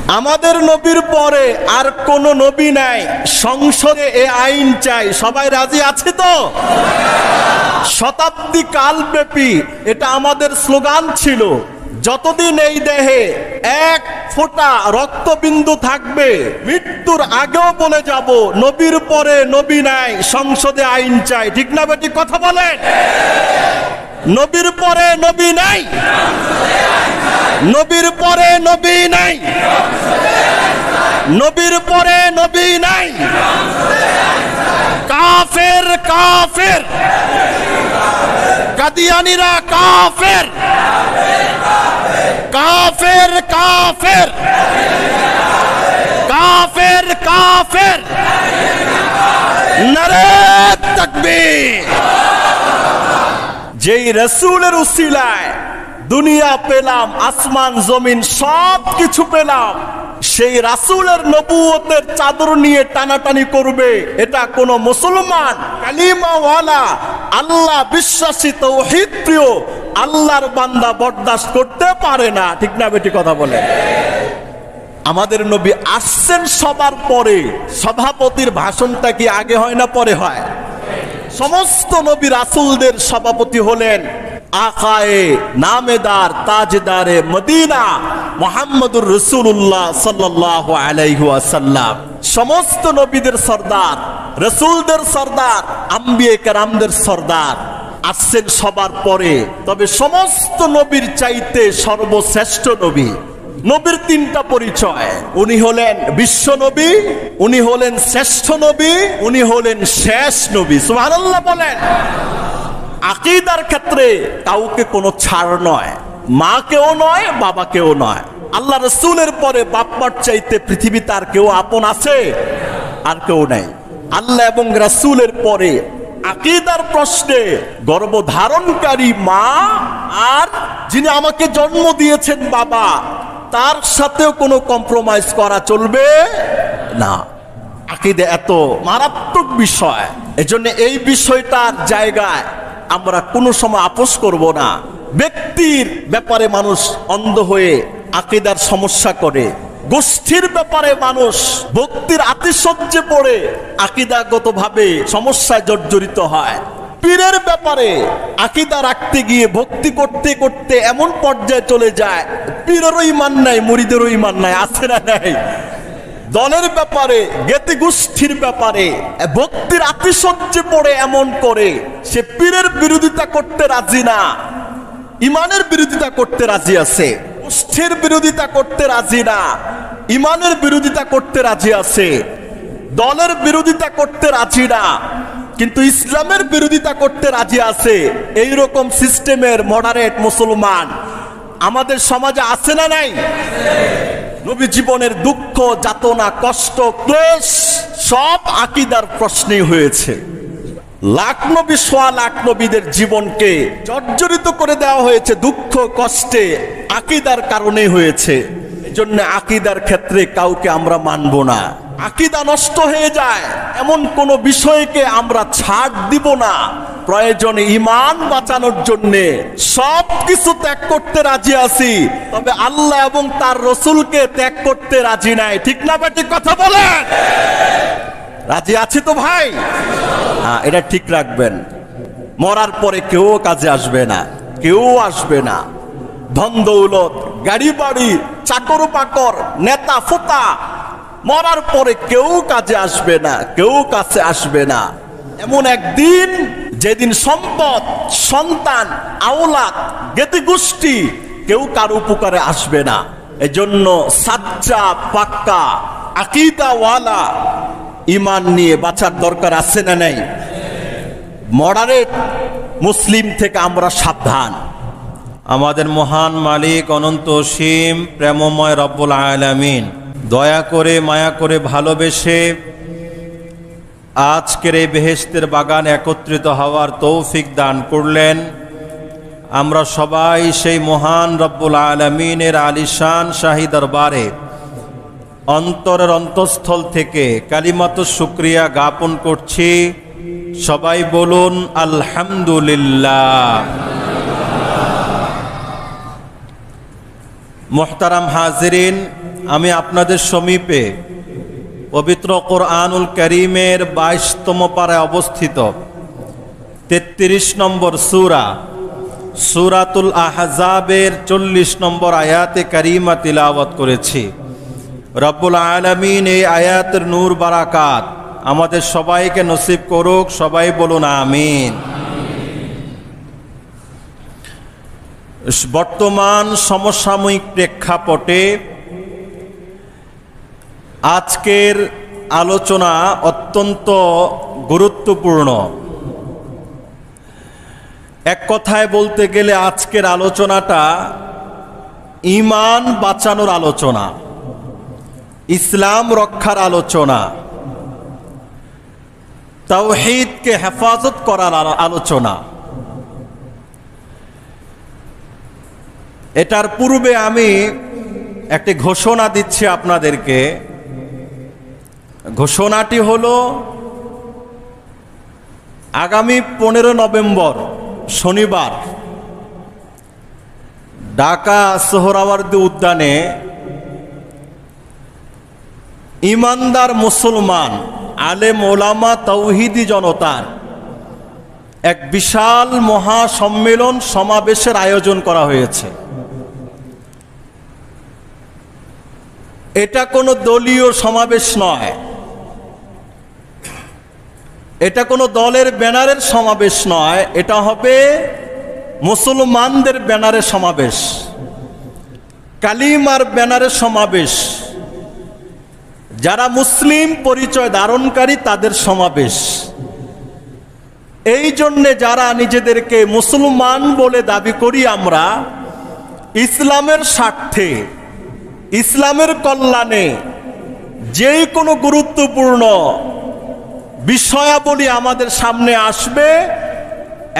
আমাদের নবীর পরে আর কোন নবী নাই, সংসদে এ আইন চাই। সবাই রাজি আছে তো? শতাব্দী কালব্যাপী এটা আমাদের স্লোগান ছিল। যতদিন এই দেহে এক ফোঁটা রক্তবিন্দু থাকবে, মৃত্যুর আগেও বলে যাব নবীর পরে নবী নাই, সংসদে আইন চাই। ঠিক না বেটি? কথা বলেন। নবীর পরে নবী নাই, নবীর পরে নবী নাই, নবীর পরে নবী নাই। কাফের কাফের, কাদিয়ানীরা কাফের, কাফের কাফের, কাফের কাফের। নারে তাকবীর। যেই রাসূলের উসিলায় দুনিয়া পেলাম, আসমান জমিন সব কিছু পেলাম, সেই রাসূলের নবুয়তের চাদর নিয়ে টানাটানি করবে, এটা কোন মুসলমান কালিমাওয়ালা আল্লাহ বিশ্বাসী তাওহীদ প্রিয় আল্লাহর বান্দা বরদাস্ত করতে পারে না। ঠিক না বেটি? কথা বলে। আমাদের নবী আসছেন সবার পরে। সভাপতির ভাষণটা কি আগে হয় না পরে হয়? সমস্ত নবী রাসূলদের সভাপতি হলেন আকায়ে নামেদার তাজদারে মদিনা মুহাম্মদুর রাসূলুল্লাহ সাল্লাল্লাহু আলাইহি ওয়াসাল্লাম। সমস্ত নবীদের সরদার, রাসূলদের সরদার, আম্বিয়ে কেরামদের সরদার আসছেন সবার পরে। তবে সমস্ত নবীর চাইতে সর্বশ্রেষ্ঠ নবী। নবীর তিনটা পরিচয়। উনি হলেন বিশ্ব নবী, উনি হলেন শ্রেষ্ঠ নবী, উনি হলেন শেষ নবী। সুবহানাল্লাহ বলেন। আকীদার ক্ষেত্রে কাউকে কোনো ছাড় নয়, মাকেও নয়, বাবাকেও নয়। আল্লাহ রাসূলের পরে বাপ্পার চাইতে পৃথিবীতে আর কেউ আপন আছে? আর কেউ নাই। আল্লাহ এবং রাসূলের পরে আকীদার প্রশ্নে গর্ভধারণকারী মা আর যিনি আমাকে জন্ম দিয়েছেন বাবা, তার সাথেও কোনো কম্প্রোমাইজ করা চলবে না। আকীদা এত মারাত্মক বিষয়, এজন্য এই বিষয়টার জায়গায় আমরা কোনো সময় আপোষ করব না। ব্যক্তির ব্যাপারে মানুষ অন্ধ হয়ে আকীদার সমস্যা করে, গোষ্ঠীর ব্যাপারে মানুষ ভক্তির আতিশয্যে পড়ে আকীদাগতভাবে সমস্যায় জর্জরিত হয়। পীরের ব্যাপারে আকীদা রাখতে গিয়ে ভক্তি করতে করতে এমন পর্যায়ে চলে যায় পীরেরও ঈমান নাই, মুরিদেরও ঈমান নাই। আছে না নাই? দলের ব্যাপারে, জ্ঞাতি গোষ্ঠীর ব্যাপারে ভক্তির আতিশয্যে পড়ে এমন করে সে পীরের বিরোধিতা করতে রাজি না, ঈমানের বিরোধিতা করতে রাজি আছে। গোষ্ঠীর বিরোধিতা করতে রাজি না, ঈমানের বিরোধিতা করতে রাজি আছে। দলের বিরোধিতা করতে রাজি না, কিন্তু ইসলামের বিরোধিতা করতে রাজি আছে। এইরকম সিস্টেমের মডারেট মুসলমান আমাদের সমাজে আছে না নাই? নবী জীবনের দুঃখ, যাতনা, কষ্ট, ক্লেশ সব আকীদার প্রশ্নেই হয়েছে। লাখ নবী, সোয়া লাখ নবীদের জীবনকে জর্জরিত করে দেওয়া হয়েছে দুঃখ কষ্টে, আকীদার কারণেই হয়েছে। এজন্য আকীদার ক্ষেত্রে কাউকে আমরা মানব না। আকীদা নষ্ট হয়ে যায় এমন কোন বিষয়কে আমরা ছাড় দিব না। প্রয়োজনে ঈমান বাঁচানোর জন্য সব কিছু ত্যাগ করতে রাজি আছি, তবে আল্লাহ এবং তার রাসূলকে ত্যাগ করতে রাজি নাই। ঠিক না বেটি? কথা বলেন। রাজি আছি তো ভাই? হ্যাঁ, এটা ঠিক রাখবেন। মরার পরে কেউ কাজে আসবে না, কেউ আসবে না। ধন দৌলত, গাড়ি বাড়ি, চাকর বাকর, নেতা ফোতা, মরার পরে কেউ কাজে আসবে না, কেউ কাছে আসবে না। এমন একদিন যেদিন সম্পদ, সন্তান, আওলাদ, জ্ঞাতি গোষ্ঠী কেউ কার উপকারে আসবে না। এজন্য সাচ্চা পাক্কা আকীদাওয়ালা ঈমান নিয়ে বাঁচার দরকার আছে না নাই? মডারেট মুসলিম থেকে আমরা সাবধান। আমাদের মহান মালিক অনন্ত অসীম প্রেমময় রব্বুল আলামিন দয়া করে, মায়া করে, ভালোবেসে আজকের এই বেহেশতের বাগান একত্রিত হওয়ার তৌফিক দান করলেন। আমরা সবাই সেই মহান রব্বুল আলামিনের আলিশান শাহী দরবারে অন্তরের অন্তঃস্থল থেকে কালিমাত শুকরিয়া জ্ঞাপন করছি। সবাই বলুন আলহামদুলিল্লাহ। মোহতারাম হাজিরিন, আমি আপনাদের সমীপে পবিত্র কোরআনুল কারীমের 22তম পারায় অবস্থিত 33 নম্বর সূরাতুল আহজাবের 40 নম্বর আয়াতে কারিমা তিলাওয়াত করেছি। রব্বুল আলামিন এই আয়াতের নূর বারাকাত আমাদের সবাইকে নসিব করুক, সবাই বলুন আমিন। বর্তমান সমসাময়িক প্রেক্ষাপটে আজকের আলোচনা অত্যন্ত গুরুত্বপূর্ণ। এক কথায় বলতে গেলে আজকের আলোচনাটা ঈমান বাঁচানোর আলোচনা, ইসলাম রক্ষার আলোচনা, তাওহীদকে হেফাজত করার আলোচনা। এটার পূর্বে আমি একটি ঘোষণা দিচ্ছি আপনাদেরকে। ঘোষণাটি হলো, আগামী 15 নভেম্বর শনিবার ঢাকা সোহরাওয়ার্দী উদ্যানে ইমানদার মুসলমান আলেম ওলামা তাওহীদি জনতার এক বিশাল মহাসম্মেলন সমাবেশের আয়োজন করা হয়েছে। এটা কোনো দলীয় সমাবেশ নয়, এটা কোনো দলের ব্যানারের সমাবেশ নয়, এটা হবে মুসলমানদের ব্যানারের সমাবেশ, কালিমার ব্যানারের সমাবেশ, যারা মুসলিম পরিচয় ধারণকারী তাদের সমাবেশ। এই জন্যে যারা নিজেদেরকে মুসলমান বলে দাবি করি আমরা, ইসলামের স্বার্থে, ইসলামের কল্যাণে যে কোনো গুরুত্বপূর্ণ বিষয়াবলী আমাদের সামনে আসবে,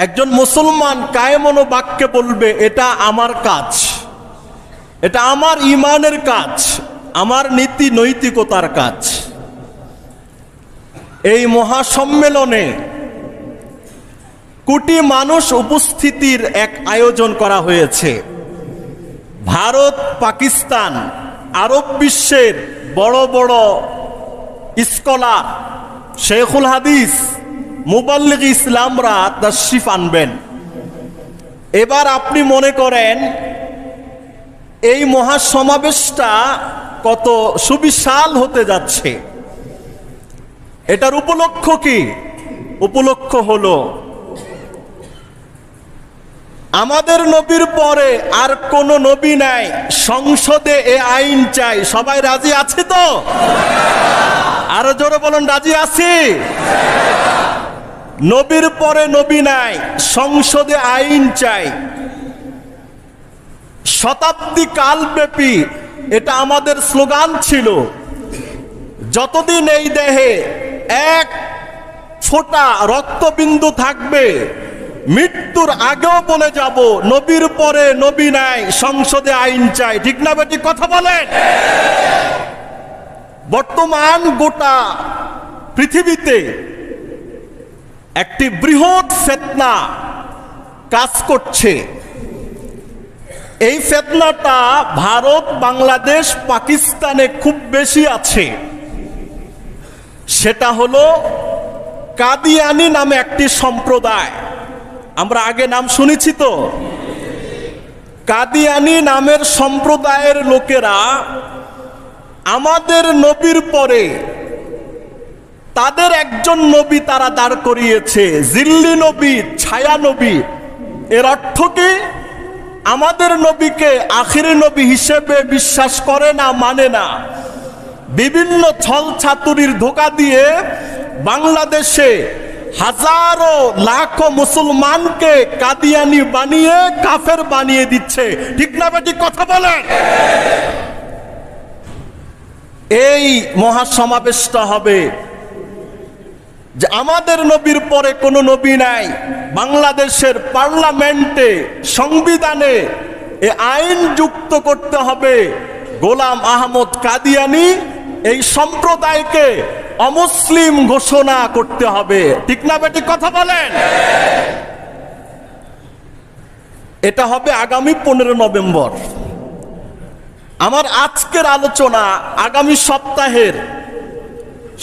একজন মুসলমান কায়েমনো বাক্যে বলবে এটা আমার কাজ, এটা আমার ঈমানের কাজ, আমার নীতি নৈতিকতার কাজ। এই মহাসম্মেলনে কোটি মানুষ উপস্থিতির এক আয়োজন করা হয়েছে। ভারত, পাকিস্তান, আরব বিশ্বের বড় বড় স্কলার, শেখুল হাদিস, মুবাল্লিগ ইসলামরা তাশরিফ আনবেন। এবার আপনি মনে করেন এই মহাসমাবেশটা কত সুবিশাল হতে যাচ্ছে। এটার উপলক্ষ কি? উপলক্ষ হলো আমাদের নবীর পরে আর কোন নবী নাই, সংসদে এ আইন চাই। সবাই রাজি আছে তো? আরো জোরে বলুন, রাজি আছি? নবীর পরে নবী নাই, সংসদে আইন চাই। শতাব্দী কালব্যাপী এটা আমাদের স্লোগান ছিল। যতদিন এই দেহে এক ফোঁটা রক্তবিন্দু থাকবে, মৃত্যুর আগেও বলে যাব নবীর পরে নবী নাই, সংসদে আইন চাই। ঠিক না বেটি? কথা বলেন। বর্তমান গোটা পৃথিবীতে একটি বৃহৎ ফিতনা কাজ করছে। এই ফিতনাটা ভারত, বাংলাদেশ, পাকিস্তানে খুব বেশি আছে। সেটা হলো কাদিয়ানি নামে একটি সম্প্রদায়। আমরা আগে নাম শুনেছি তো? কাদিয়ানি নামের সম্প্রদায়ের লোকেরা আমাদের নবীর পরে তাদের একজন নবী তারা দাঁড় করিয়েছে, জিল্লি নবী, ছায়া নবী। এর অর্থ কি? আমাদের নবীকে আখিরি নবী হিসেবে বিশ্বাস করে না, মানে না। বিভিন্ন ছল ছাতুরির ধোঁকা দিয়ে বাংলাদেশে হাজারো লাখো মুসলমানকে কাদিয়ানি বানিয়ে কাফের বানিয়ে দিচ্ছে। ঠিক না বেটি? কথা বলেন। এই মহাসমাবেশটা হবে যে আমাদের নবীর পরে কোনো নবী নাই। বাংলাদেশের পার্লামেন্টে, সংবিধানে এ আইন যুক্ত করতে হবে। গোলাম আহমদ কাদিয়ানি এই সম্প্রদায়কে অমুসলিম ঘোষণা করতে হবে। ঠিক না বেটি? কথা বলেন। এটা হবে আগামী 15 নভেম্বর। আমার আজকের আলোচনা আগামী সপ্তাহের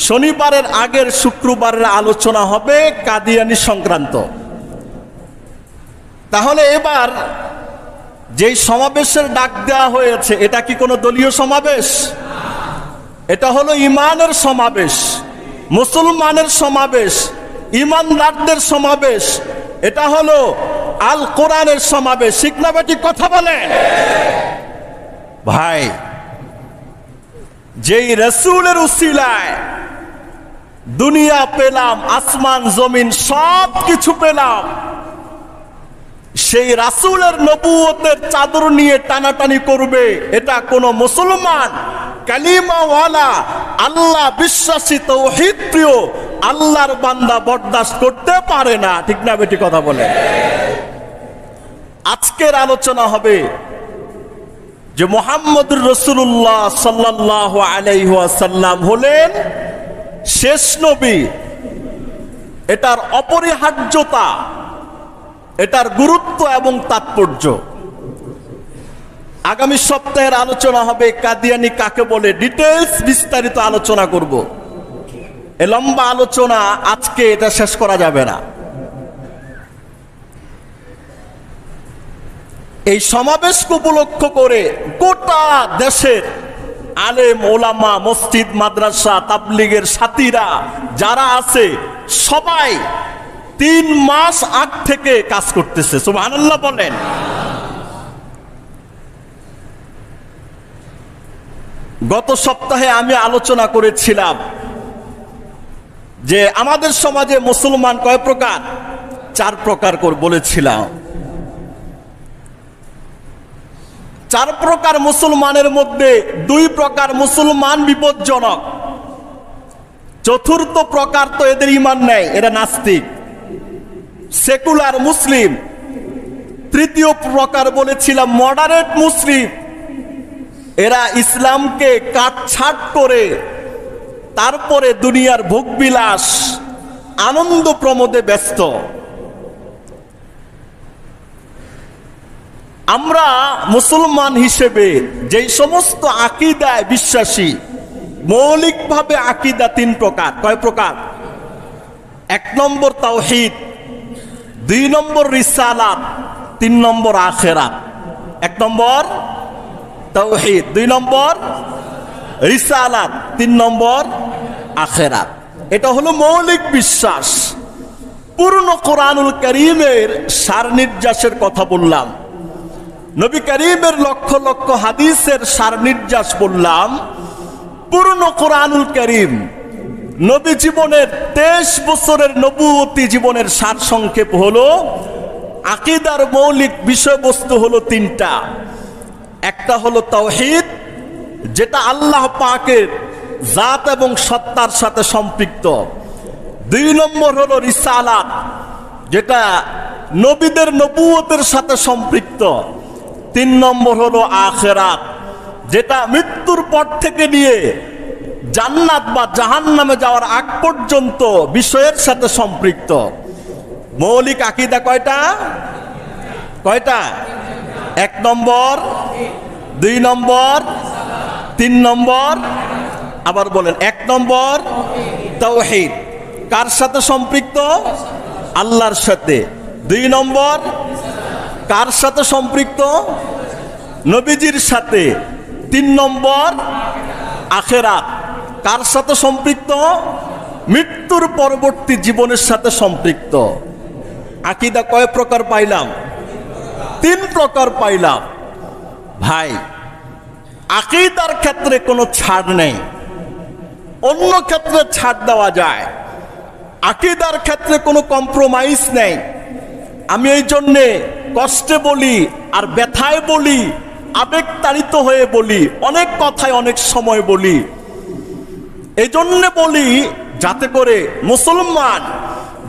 শনিবারের আগের শুক্রবারের আলোচনা হবে কাদিয়ানী সংক্রান্ত। তাহলে এবার যেই সমাবেশের ডাক দেওয়া হয়েছে এটা কি কোনো দলীয় সমাবেশ? এটা হলো ইমানের সমাবেশ, মুসলমানের সমাবেশ, ইমানদারদের সমাবেশ। এটা হলো আল কোরআনের সমাবেশ। ঠিক না বেটি? কথা বলে ভাই, যেই রাসূলের উসিলায় দুনিয়া পেলাম, আসমান জমিন সব কিছু পেলাম, সেই রাসূলের নবুয়তের চাদর নিয়ে টানাটানি করবে এটা কোন মুসলমান কালিমাওয়ালা আল্লাহ বিশ্বাসী তাওহীদ প্রিয় আল্লাহর বান্দা বরদাস্ত করতে পারে না। ঠিক না বেটি? কথা বলে। আজকের আলোচনা হবে যে মুহাম্মদুর রাসূলুল্লাহ সাল্লাল্লাহু আলাইহি ওয়াসাল্লাম হলেন শেষ নবী। এটার অপরিহার্যতা, এটার গুরুত্ব এবং তাৎপর্য আগামী সপ্তাহের আলোচনা হবে। কাদিয়ানী কাকে বলে ডিটেইলস বিস্তারিত আলোচনা করব। এই লম্বা আলোচনা আজকে এটা শেষ করা যাবে না। এই সমাবেশকে উপলক্ষ করে গোটা দেশের আলেম ওলামা, মসজিদ মাদ্রাসা, তাবলীগের সাথীরা যারা আছে সবাই 3 মাস আগ থেকে কাজ করতেছে। সুবহানাল্লাহ বলেন। গত সপ্তাহে আমি আলোচনা করেছিলাম যে আমাদের সমাজে মুসলমান কয় প্রকার? 4 প্রকার করে বলেছিলাম। 4 প্রকার মুসলমানের মধ্যে 2 প্রকার মুসলমান বিপজ্জনক, 4র্থ প্রকার তো এদের ঈমান নেই, এরা নাস্তিক সেকুলার মুসলিম। 3য় প্রকার বলেছিলাম মডারেট মুসলিম, এরা ইসলামকে কাটছাট করে তারপরে দুনিয়ার ভোগবিলাস আনন্দ প্রমোদে ব্যস্ত। আমরা মুসলমান হিসেবে যেই সমস্ত আকীদায় বিশ্বাসী, মৌলিকভাবে আকীদা 3 প্রকার। কয় প্রকার? 1 নম্বর তাওহীদ, 2 নম্বর রিসালাত, 3 নম্বর আখিরাত। 1 নম্বর তাওহীদ, 2 নম্বর রিসালাত, 3 নম্বর আখিরাত। এটা হলো মৌলিক বিশ্বাস। পূর্ণ কোরআনুল কারীমের সার নির্যাসের কথা বললাম, নবী করিমের লক্ষ লক্ষ হাদিসের সার নির্যাস বললাম। পূর্ণ কোরআনুল কারীম নবী জীবনের 23 বছরের নবুয়তি জীবনের সার সংক্ষেপ হলো আকীদার মৌলিক বিষয়বস্তু হলো 3টা। একটা হলো তাওহীদ, যেটা আল্লাহ পাকের জাত এবং সত্তার সাথে সম্পৃক্ত। 2 নম্বর হলো রিসালাত, যেটা নবীদের নবুয়তের সাথে সম্পৃক্ত। 3 নম্বর হলো আখিরাত, যেটা মৃত্যুর পর থেকে নিয়ে জান্নাত বা জাহান্নামে যাওয়ার আগ পর্যন্ত বিষয়ের সাথে সম্পৃক্ত। মৌলিক আকীদা কয়টা? 1 নম্বর, 2 নম্বর, 3 নম্বর। আবার বলেন 1 নম্বর তাওহীদ, কার সাথে সম্পৃক্ত? আল্লাহর সাথে। 2 নম্বর কার সাথে সম্পৃক্ত? নবীজির সাথে। 3 নম্বর আখিরাত, কার সাথে সম্পৃক্ত? মৃত্যুর পরবর্তী জীবনের সাথে সম্পৃক্ত। আকীদা কয় প্রকার পাইলাম? 3 প্রকার পাইলাম। ভাই, আকীদার ক্ষেত্রে কোনো ছাড় নেই, অন্য ক্ষেত্রে ছাড় দেওয়া যায়, আকীদার ক্ষেত্রে কোনো কম্প্রোমাইজ নেই। আমি এই জন্যে কষ্টে বলি আর ব্যথায় বলি, আবেগতাড়িত হয়ে বলি, অনেক কথায় অনেক সময় বলি। এই জন্যে বলি যাতে করে মুসলমান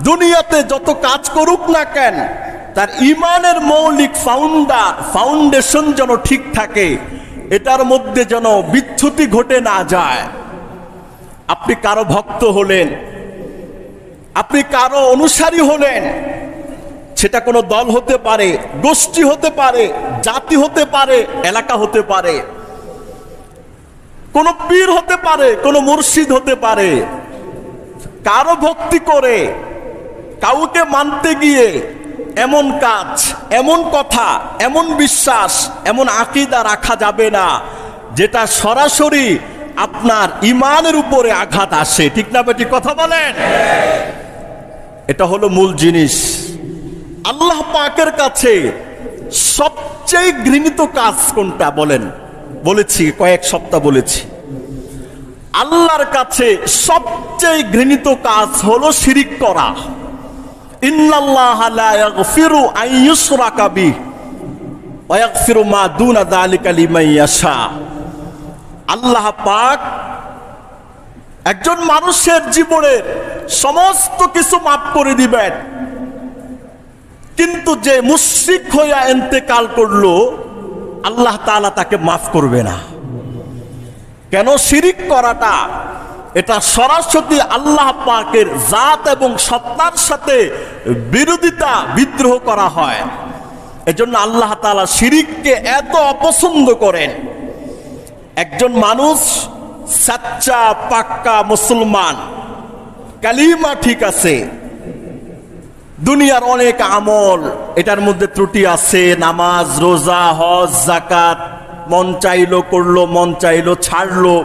দুনিয়াতে যত কাজ করুক না কেন তার ইমানের মৌলিক ফাউন্ডেশন যেন ঠিক থাকে, এটার মধ্যে যেন বিচ্যুতি ঘটে না যায়। আপনি কারো ভক্ত হলেন, আপনি কারো অনুসারী হলেন, সেটা কোনো দল হতে পারে, গোষ্ঠী হতে পারে, জাতি হতে পারে, এলাকা হতে পারে। কোন পীর হতে পারে, কোন মুর্শিদ হতে পারে, কারো ভক্তি করে কাউকে মানতে গিয়ে এমন কাজ, এমন কথা, এমন বিশ্বাস, এমন আকীদা রাখা যাবে না যেটা সরাসরি আপনার ঈমানের উপরে আঘাত আসে। ঠিক না বেটি? কথা বলেন। এটা হলো মূল জিনিস। আল্লাহ পাকের কাছে সবচেয়ে ঘৃণিত কাজ কোনটা বলেন? বলেছি, কয়েক সপ্তাহ বলেছি। আল্লাহর কাছে সবচেয়ে ঘৃণিত কাজ হলো শিরিক করা। ইন্নাল্লাহা লা ইয়াগফিরু আন ইউশরাকা বিহি ওয়া ইয়াগফিরু মা দুনা যালিকা লিমান ইয়াশা। আল্লাহ পাক একজন মানুষের জীবনের সমস্ত কিছু মাফ করে দিবেন, কিন্তু যে মুশরিক হইয়া ইন্তেকাল করলো আল্লাহ তাআলা তাকে মাফ করবে না। কেন? শিরিক করাটা এটা সরাসরি আল্লাহ পাকের জাত এবং সত্তার সাথে বিরোধিতা, বিদ্রোহ করা হয়। এজন্য আল্লাহ তাআলা শিরিককে এত অপছন্দ করেন। একজন মানুষ সাচ্চা পাক্কা মুসলমান, কালিমা ঠিক আছে, দুনিয়ার অনেক আমল এটার মধ্যে ত্রুটি আছে, নামাজ, রোজা, হজ, যাকাত, মন চাইলো করলো, মন চাইলো ছাড়লো,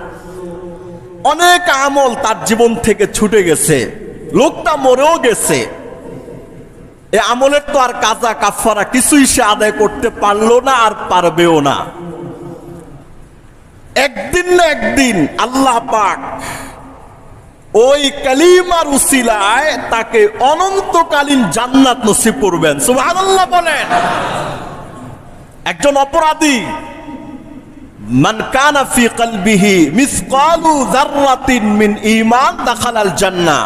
অনেক আমল তার জীবন থেকে ছুটে গেছে, লোকটা মরেও গেছে। এই আমলের তো আর কাজা কাফারা কিছুই সে আদায় করতে পারলো না, আর পারবেও না। একদিন না একদিন আল্লাহ পাক ওই কালিমার উসিলায় তাকে অনন্তকালীন জান্নাত নসিব করবেন। সুবহানাল্লাহ বলেন। একজন অপরাধী, মান কানা ফি কলবিহি মিসকালু যাররাতিন মিন ঈমান দাখালাল জান্নাহ।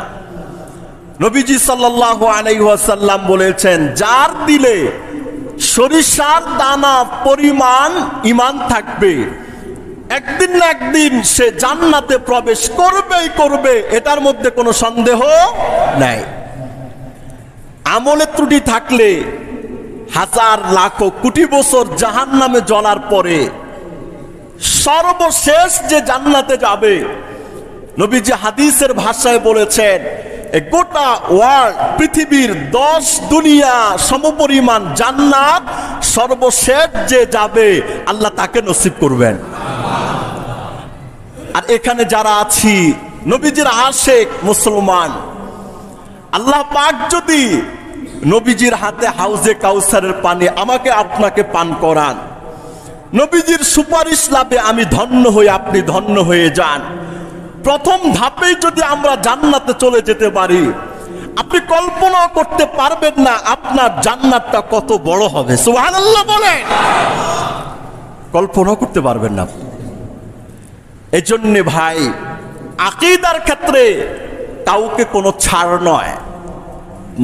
নবীজি সাল্লাল্লাহু আলাইহি ওয়াসাল্লাম বলেছেন, যার দিলে সরিষার দানা পরিমাণ ঈমান থাকবে, একদিন না একদিন সে জান্নাতে প্রবেশ করবেই করবে, এটার মধ্যে কোনো সন্দেহ নাই। আমলে ত্রুটি থাকলে হাজার লাখ কোটি বছর জাহান্নামে জ্বলার পরে সর্বশেষ যে জান্নাতে যাবে, নবীজি হাদিসের ভাষায় বলেছেন, গোটা ওয়ার্ল্ড, পৃথিবীর 10 দুনিয়া সমপরিমাণ জান্নাত সর্বশেষ যে যাবে আল্লাহ তাকে নসিব করবেন। আর এখানে যারা আছি নবীজির আশেক মুসলমান, আল্লাহ পাক যদি নবীজির হাতে হাউজে কাউসারের পানি আমাকে আপনাকে পান করান, নবীজির সুপারিশ লাভে আমি ধন্য হই, আপনি ধন্য হয়ে যান, প্রথম ধাপেই যদি আমরা জান্নাতে চলে যেতে পারি, আপনি কল্পনা করতে পারবেন না আপনার জান্নাতটা কত বড় হবে। সুবহানাল্লাহ বলেন। কল্পনা করতে পারবেন না। এই জন্যে ভাই, আকীদার ক্ষেত্রে কাউকে কোনো ছাড় নয়,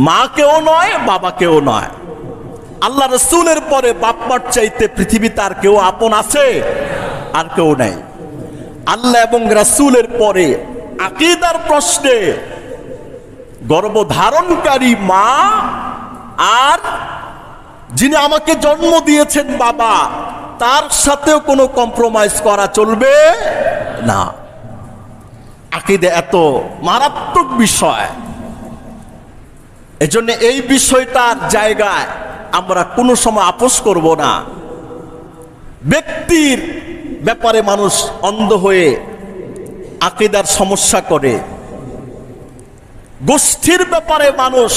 মাকেও নয়, বাবাকেও নয়। আল্লাহ রাসূলের পরে বাপ-মার চাইতে পৃথিবীতে আর কেউ আপন আছে? আর কেউ নাই। আল্লাহ এবং রাসূলের পরে আকীদার প্রশ্নে গর্ভধারণকারী মা আর যিনি আমাকে জন্ম দিয়েছেন বাবা, তার সাথেও কোনো কম্প্রোমাইজ করা চলবে না। আকীদা এত মারাত্মক বিষয়, এজন্য এই বিষয়টার জায়গায় আমরা কোনো সময় আপোষ করব না। ব্যক্তির ব্যাপারে মানুষ অন্ধ হয়ে আকীদার সমস্যা করে, গোষ্ঠীর ব্যাপারে মানুষ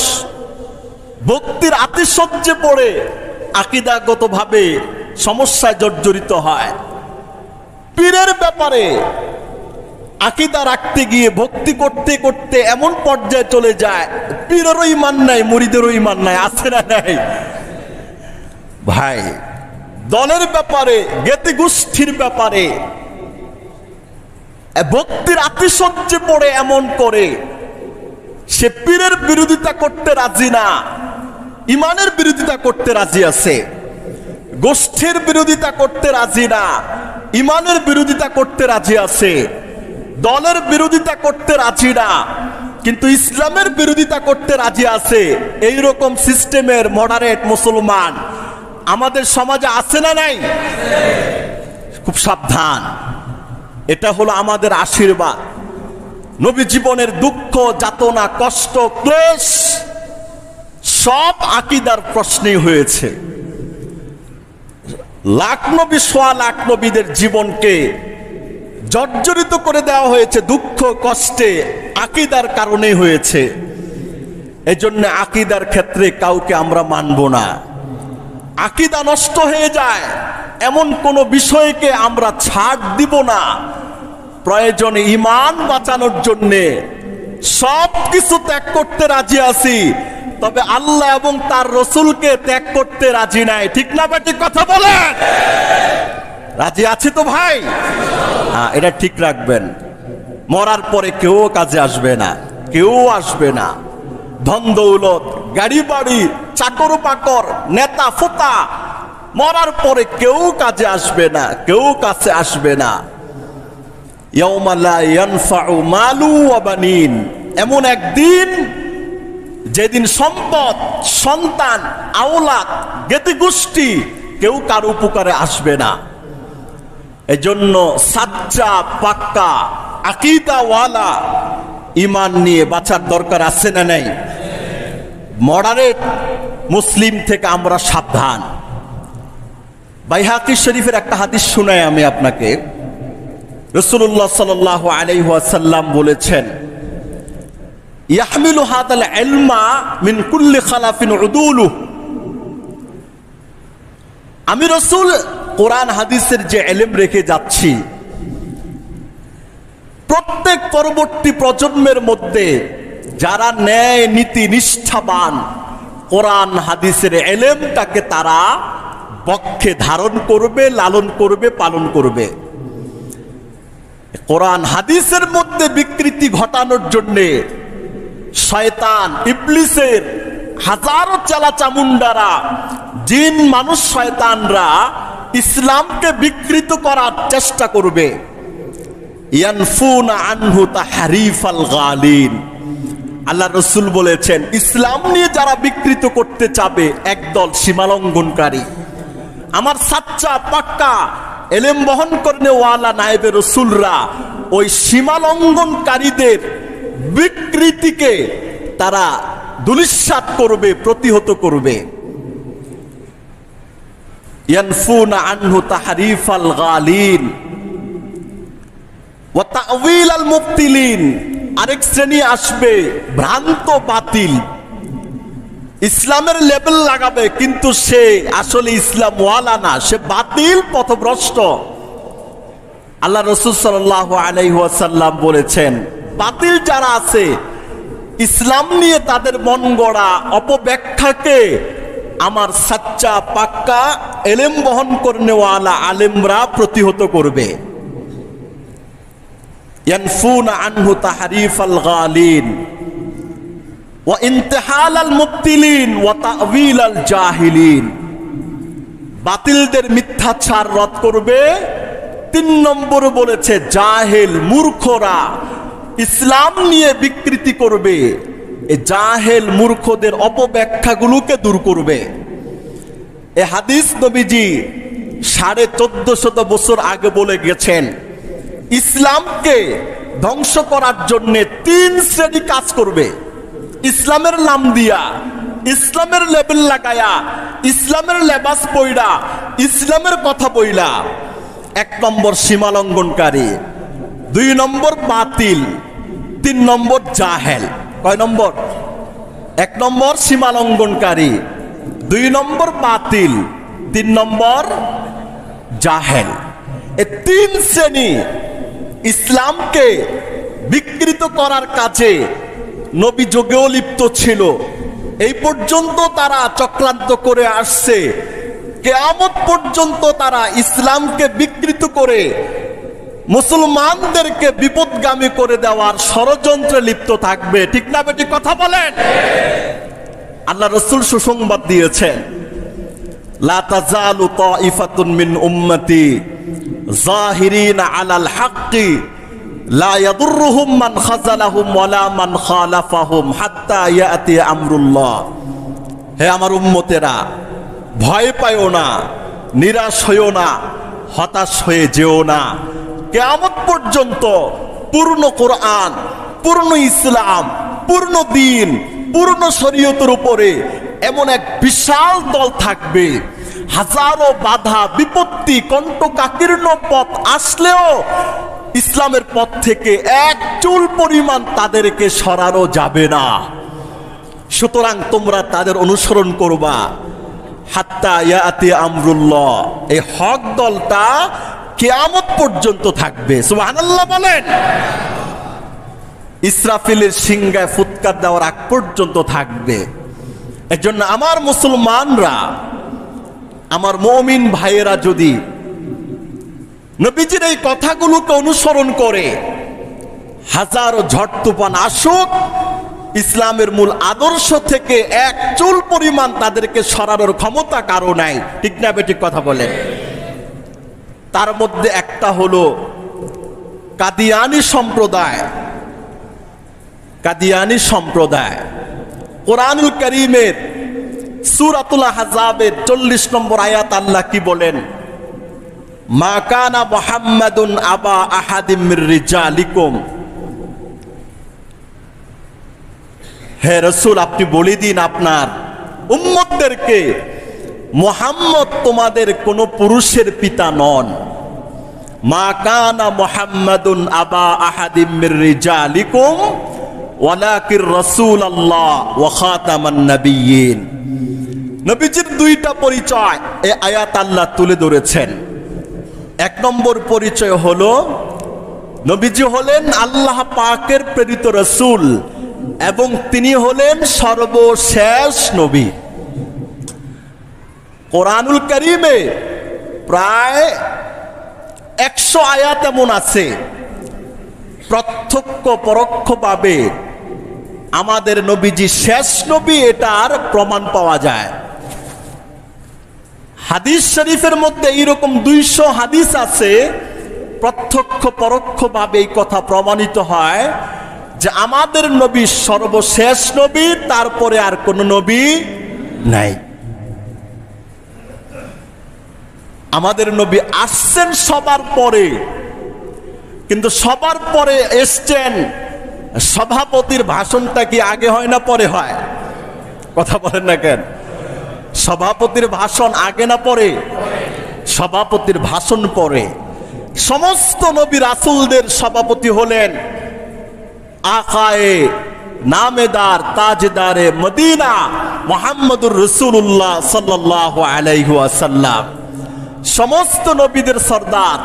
ভক্তির আতিশয্যে পড়ে আকীদাগতভাবে সমস্যায় জর্জরিত হয়। পীরের ব্যাপারে আকীদা রাখতে গিয়ে ভক্তি করতে করতে এমন পর্যায়ে চলে যায়, পীরেরও ঈমান নাই, মুরিদেরও ঈমান নাই। আছে না নাই ভাই? দলের ব্যাপারে, জ্ঞাতি গোষ্ঠীর ব্যাপারে ভক্তির আতিশয্যে পড়ে এমন করে, সে পীরের বিরোধিতা করতে রাজি না, ঈমানের বিরোধিতা করতে রাজি আছে, গোষ্ঠীর বিরোধিতা করতে রাজি না, ঈমানের বিরোধিতা করতে রাজি আছে, দলের বিরোধিতা করতে রাজি না, কিন্তু ইসলামের বিরোধিতা করতে রাজি আছে। এইরকম সিস্টেমের মডারেট মুসলমান আমাদের সমাজে আছে না নাই? খুব সাবধান। এটা হলো আমাদের আশীর্বাদ। নবী জীবনের দুঃখ, যাতনা, কষ্ট, ক্লেশ সব আকীদার প্রশ্নেই হয়েছে। লাখ নবী, সোয়া লাখ নবীদের জীবনকে জর্জরিত করে দেওয়া হয়েছে দুঃখ কষ্টে, আকীদার কারণে হয়েছে। এজন্য আকীদার ক্ষেত্রে কাউকে আমরা মানব না। আকীদা নষ্ট হয়ে যায় এমন কোন বিষয়কে আমরা ছাড় দিব না। প্রয়োজনে ঈমান বাঁচানোর জন্য সব কিছু ত্যাগ করতে রাজি আছি, তবে আল্লাহ এবং তার রসুলকে ত্যাগ করতে রাজি নাই। ঠিক না বেঠিক কথা বলেন? রাজি আছি তো ভাই? হ্যাঁ, এটা ঠিক রাখবেন। মরার পরে কেউ কাজে আসবে না, কেউ আসবে না। ধন দৌলত, গাড়ি বাড়ি, চাকর বাকর, নেতা ফোতা, মরার পরে কেউ কাজে আসবে না, কেউ কাছে আসবে না। ইয়াউমা লা ইয়ানফাউ মালু ওয়া বানিন, এমন একদিন যেদিন সম্পদ, সন্তান, আওলাদ, জ্ঞাতি গোষ্ঠী কেউ কার উপকারে আসবে না। এজন্য সাচ্চা পাক্কা আকীদাওয়ালা ঈমান নিয়ে বাঁচার দরকার আছে না নাই? মডারেট মুসলিম থেকে আমরা সাবধান। বাইহাকি শরীফের একটা হাদিস শুনাই আমি আপনাকে। রাসূলুল্লাহ সাল্লাল্লাহু আলাইহি ওয়াসাল্লাম বলেছেন, ইয়াহমিলু হাদাল ইলমা মিন কুল্লি খালাফিন উদুলু। আমি রাসূল কোরআন হাদিসের যে ইলম রেখে যাচ্ছি, প্রত্যেক পরবর্তী প্রজন্মের মধ্যে যারা ন্যায় নীতি নিষ্ঠাবান, কোরআন হাদিসের ইলমটাকে তারা পক্ষে ধারণ করবে, লালন করবে, পালন করবে। কোরআন হাদিসের মধ্যে বিকৃতি ঘটানোর জন্য শয়তান, ইবলিসের হাজারো চেলা চামুন্ডারা, জিন, মানুষ, শয়তানরা ইসলামকে বিকৃত করার চেষ্টা করবে। ইয়ানফুনা আনহু তাহরিফাল গালিন। আল্লাহ রাসূল বলেছেন, ইসলাম নিয়ে যারা বিকৃত করতে চাবে একদল সীমালঙ্ঘনকারী। আমার সাচ্চা পাক্কা এলেম বহন করনে ওয়ালা নায়েবে রাসূলরা ওই সীমালঙ্ঘনকারীদের বিকৃতিকে তারা দুলিশ্বাত করবে, প্রতিহত করবে। ইয়ানফুনা আনহু তাহরিফাল গালিন ওয়া তা'ওয়িলাল মুবতিলিন। আরেক শ্রেণী আসবে ভ্রান্ত বাতিল, ইসলামের লেবেল লাগাবে কিন্তু সে আসলে ইসলাম ওয়ালা না, সে বাতিল, পথভ্রষ্ট। আল্লাহ রাসূল সাল্লাল্লাহু আলাইহি ওয়াসাল্লাম বলেছেন, বাতিল যারা আছে ইসলাম নিয়ে তাদের মন গড়া অপব্যাখ্যাকে আমার সাচ্চা পাক্কা এলেম বহন করনেওয়ালা আলেমরা প্রতিহত করবে। ইয়ানফুনা আনহু তাহরিফাল গালিন ওয়া ইনতিহালাল মুবতিলিন ওয়া তা'ওয়িলাল জাহিলিন। বাতিলদের মিথ্যাচার রদ করবে। 3 নম্বর বলেছে, জাহেল মূর্খরা ইসলাম নিয়ে বিকৃতি করবে, এই জাহেল মূর্খদের অপব্যাখ্যাগুলোকে দূর করবে। এই হাদিস নবীজি 1450 বছর আগে বলে গেছেন। ইসলামকে ধ্বংস করার জন্য 3 শ্রেণী কাজ করবে। ইসলামের নাম দিয়া, ইসলামের লেবেল লাগায়া, ইসলামের লেবাস পইরা, ইসলামের কথা বইলা। 1 নম্বর সীমালঙ্ঘনকারী, 2 নম্বর বাতিল, 3 নম্বর জাহেল। কয় নম্বর? 1 নম্বর সীমালঙ্ঘনকারী, 2 নম্বর বাতিল, 3 নম্বর জাহেল। এই 3 শ্রেণী ইসলামকে বিকৃত করার কাজে নবী যুগেও লিপ্ত ছিল। এই পর্যন্ত তারা চক্রান্ত করে আসছে। কিয়ামত পর্যন্ত তারা ইসলামকে বিকৃত করে মুসলমানদেরকে বিপদগামী করে দেওয়ার ষড়যন্ত্রে লিপ্ত থাকবে। ঠিক না বেটি কথা বলেন? আল্লাহ রাসূল সুসংবাদ দিয়েছেন, লা তাজালু তাইফাতুন মিন উম্মতি যাহিরিনা আলাল হাক্কি লা ইয়াদুররুহুম মান খাযালাহুম ওয়ালা মান খালাফাহুম হাত্তা ইয়াতি আমরুল্লাহ। হে আমার উম্মতেরা, ভয় পাইও না, নিরাশ হইও না, হতাশ হয়ে যেও না। কিয়ামত পর্যন্ত পূর্ণ কোরআন, পূর্ণ ইসলাম, পূর্ণ দ্বীন, পূর্ণ শরীয়তের উপরে এমন এক বিশাল দল থাকবে। হাজারো বাধা বিপত্তি কণ্টকাকীর্ণ পথ আসলেও ইসলামের পথ থেকে এক চুল পরিমাণ তাদেরকে সরানো যাবে না। সুতরাং তোমরা তাদের অনুসরণ করবা হাত্তা ইয়াতি আমরুল্লাহ। এই হক দলটা কিয়ামত পর্যন্ত থাকবে। সুবহানাল্লাহ বলেন। ইসরাফিলের সিংহায় ফুৎকার দেওয়ার আগ পর্যন্ত থাকবে। এজন্য আমার মুসলমানরা, আমার মুমিন ভাইয়েরা যদি নবীজির এই কথাগুলোকে অনুসরণ করে, হাজারো ঝড় তুফান আসুক, ইসলামের মূল আদর্শ থেকে এক চুল পরিমাণ তাদেরকে সরানোর ক্ষমতা কারো নাই। ঠিক না বেঠিক কথা বলেন? তার মধ্যে একটা হলো কাদিয়ানী সম্প্রদায়। কাদিয়ানী সম্প্রদায় কোরআনুল কারীমের সূরাতুল আহজাবের 40 নম্বর আয়াত আল্লাহ কি বলেন? মা কানা মুহাম্মাদুন আবা আহাদিম মির রিজালিকুম। হে রাসূল, আপনি বলে দিন আপনার উম্মতদেরকে, মুহাম্মদ তোমাদের কোন পুরুষের পিতা নন। মা কানা মুহাম্মাদুন আবা আহাদিম মির রিজালিকুম ওয়ালাকির রাসূলুল্লাহ ওয়া খাতামান নাবিয়্যিন। নবীজির দুইটা পরিচয় এই আয়াত আল্লাহ তুলে ধরেছেন। এক নম্বর পরিচয় হলো নবীজি হলেন আল্লাহ পাকের প্রেরিত রাসূল এবং তিনি হলেন সর্বশেষ নবী। কোরআনুল কারীমে প্রায় 100 আয়াত এমন আছে প্রত্যক্ষ পরোক্ষভাবে আমাদের নবীজি শেষ নবী এটার প্রমাণ পাওয়া যায়। হাদিস শরীফের মধ্যে এইরকম 200 হাদিস আছে প্রত্যক্ষ পরোক্ষভাবে এই কথা প্রমাণিত হয় যে আমাদের নবী সর্বশেষ নবী, তারপরে আর কোন নবী নাই। আমাদের নবী আসছেন সবার পরে, কিন্তু সবার পরে এসছেন। সভাপতির ভাষণটা কি আগে হয় না পরে হয়? কথা বলেন না কেন? সভাপতির ভাষণ আগে না পরে? সভাপতির ভাষণ পরে। সমস্ত নবী রাসূলদের সভাপতি হলেন আকায়ে নামেদার তাজদারে মদিনা মুহাম্মদুর রাসূলুল্লাহ সাল্লাল্লাহু আলাইহি ওয়াসাল্লাম। সমস্ত নবীদের সরদার,